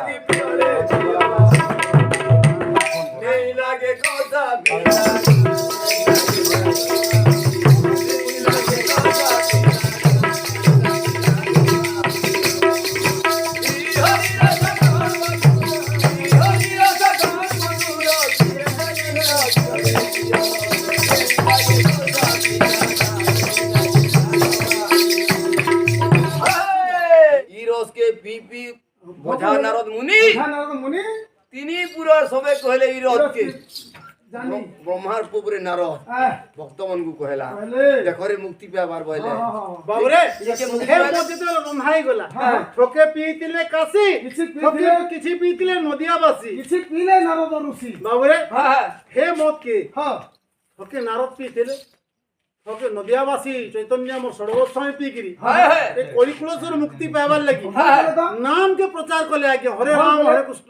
লাগি প্রিয়রে এই লাগে কথা বোঝা নারদ মুনি তিনি পুরা সবে কহিলে এই রথকে ব্রহ্মার পুরে নারদ ভক্তমানଙ୍କୁ কহিলা দেখরে মুক্তি পাবার বইলে বাবুরে হে মধ্যে তো রমহাই গলা ঠকে পিইতিলে কাশি ঠকে কিছু পিইতিলে নদিয়াবাসী କିଛି ପିଇଲେ ନାରଦ ଋଷି বাবুরে হে মত কে ঠকে নারদ পিইতিলে ঠকে নদিয়াবাসী চৈতন্য মোর সর্বস্বামী পিকিরি এই কলিকুলেশ্বর মুক্তি পাইবার লাগি নাম के प्रचार कले आगे हरे राम हरे कृष्ण